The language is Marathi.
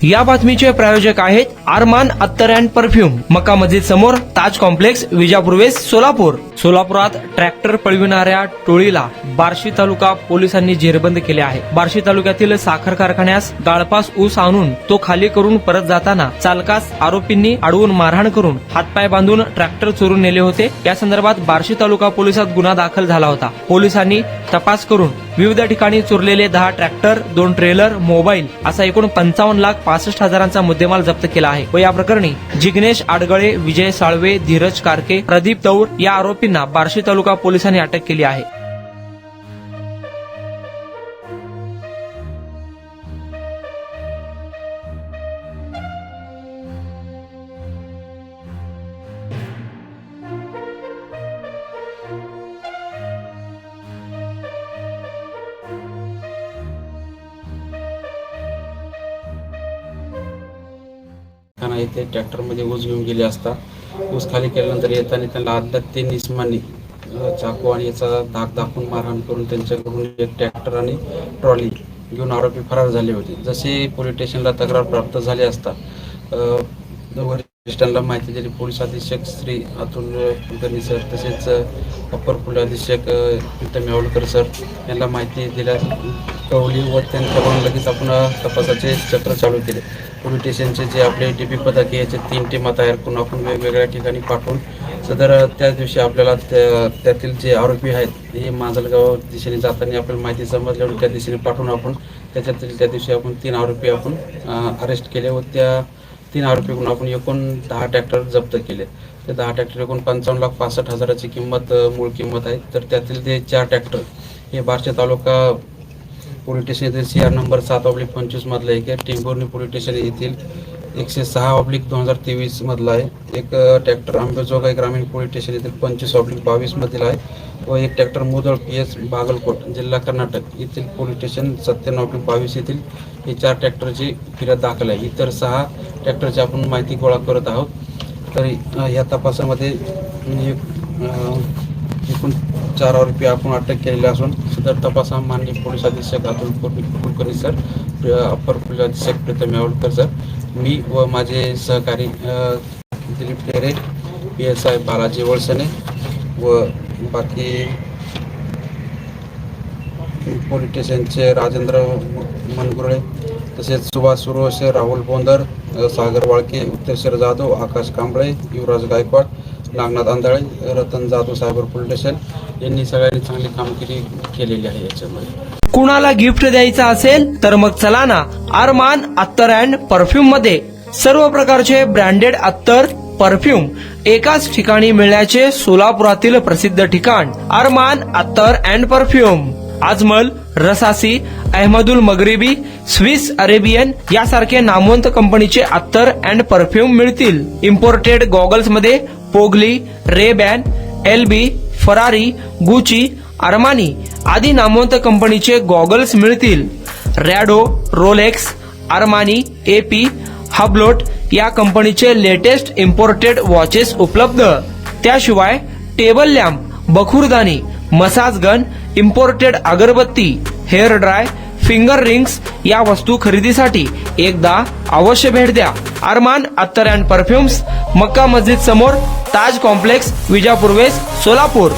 या बातमीचे प्रायोजक आहेत अरमान अत्तर अँड परफ्यूम, मक्का मस्जिद समोर, ताज कॉम्प्लेक्स, विजापूर वेस्ट, सोलापूर. सोलापुरात ट्रॅक्टर पळविणाऱ्या टोळीला बार्शी तालुका पोलिसांनी जेरबंद केले आहे. बार्शी तालुक्यातील साखर कारखान्यास गाळपास ऊस आणून तो खाली करून परत जाताना चालकास आरोपींनी अडवून मारहाण करून हातपाय बांधून ट्रॅक्टर चोरून नेले होते. या संदर्भात बार्शी तालुका पोलिसात गुन्हा दाखल झाला होता. पोलिसांनी तपास करून विविध ठिकाणी चोरलेले 10 ट्रॅक्टर, 2 ट्रेलर, मोबाईल असा एकूण 55,65,000चा मुद्देमाल जप्त केला आहे. व या प्रकरणी जिग्नेश आडगळे, विजय साळवे, धीरज कारके, प्रदीप दौर या आरोपींना बार्शी तालुका पोलिसांनी अटक केली आहे. इथे ट्रॅक्टरमध्ये ऊस घेऊन गेले असता ऊस खाली केल्यानंतर येताना त्यांना आदल्या 3 इसमांनी चाकू आणि याचा धाक दाखवून मारहाण करून त्यांच्याकडून एक ट्रॅक्टर आणि ट्रॉली घेऊन आरोपी फरार झाले होते. जसे पोलीस स्टेशनला तक्रार प्राप्त झाली असता वरिष्ठांना माहिती दिली. पोलीस अधीक्षक श्री अतुल कुलकर्णी सर तसेच अप्पर पोलीस अधीक्षक प्रीतम यावलकर सर यांना माहिती दिल्या कळवली व त्यांच्याकडून लगेच आपण तपासाचे चक्र चालू केले. पोलीस स्टेशनचे जे आपले डीपी पथक याचे 3 टीमा तयार करून आपण वेगवेगळ्या ठिकाणी पाठवून सदर त्याच दिवशी आपल्याला त्यातील जे आरोपी आहेत हे माजलगाव दिशेने जाताना आपल्याला माहिती समजल्यावर त्या दिशेने पाठवून आपण त्याच्यातील त्या दिवशी आपण 3 आरोपी आपण अरेस्ट केले व त्या 3 आरोपीकडून आपण एकूण 10 ट्रॅक्टर जप्त केले. ते 10 ट्रॅक्टर एकूण 55,65,000ची किंमत मूळ किंमत आहे. तर त्यातील ते 4 ट्रॅक्टर हे बार्शी तालुका पोलीस स्टेशन येथील CR नंबर 7/25 मधला एक आहे. टिंबोर्णी पोलीस स्टेशन येथील 106/2023 मधला आहे. एक ट्रॅक्टर अंबेजोगाई ग्रामीण पोलीस स्टेशन येथील 25/22 मधील आहे व एक ट्रॅक्टर मुदळ PS बागलकोट जिल्हा कर्नाटक येथील पोलीस स्टेशन 97/22 येथील हे 4 ट्रॅक्टरची फिर्याद दाखल आहे. इतर 6 ट्रॅक्टरची आपण माहिती गोळा करत आहोत. तर या तपासामध्ये एकूण 4 आरोपी आपण अटक केलेले असून सदर तपास हा माननीय पोलीस अधीक्षक Atul Kulkarni sir, upper police अधीक्षक प्रीतम यावलकर सर, मी व माझे सहकारी दिलीप टेरे, PSI बालाजी वळसने व बाकी पोलीस स्टेशनचे राजेंद्र मनगुरळे तसेच Subhash Suroshe, Rahul Bondar, Sagar Walke, Uttarshar Jadhav, Akash Kamble, Yuvraj Gaikwad, Nagnath Andhale, Ratan Jadhav cyber police station यांनी सगळ्यांनी चांगली कामगिरी केलेली आहे. याच्यामध्ये कुणाला गिफ्ट द्यायचं असेल तर मग चला ना अरमान अत्तर अँड परफ्यूम मध्ये. सर्व प्रकारचे ब्रँडेड अत्तर, परफ्यूम एकाच ठिकाणी मिळण्याचे सोलापुरातील प्रसिद्ध ठिकाण Armaan Attar and perfume. Ajmal, Rasasi, Ahmedul Maghribi, Swiss Arabian यासारखे नामवंत कंपनीचे अत्तर अँड परफ्यूम मिळतील. इम्पोर्टेड गॉगल्स मध्ये पोगली, Rayban, LB, Ferrari, Gucci, Armani आदी नामवंत कंपनीचे गॉगल्स मिळतील. Rado, Rolex, Armani, AP, Hublot या कंपनीचे लेटेस्ट इम्पोर्टेड वॉचेस उपलब्ध. त्याशिवाय टेबल लॅम्प, बखुरदानी, मसाज गन, इम्पोर्टेड अगरबत्ती, हेअर ड्राय, फिंगर रिंग्स या वस्तू खरेदीसाठी एकदा अवश्य भेट द्या. अरमान अत्तर अँड परफ्यूम्स, मक्का मस्जिद समोर, ताज कॉम्प्लेक्स, विजापूर वेस्ट, सोलापूर.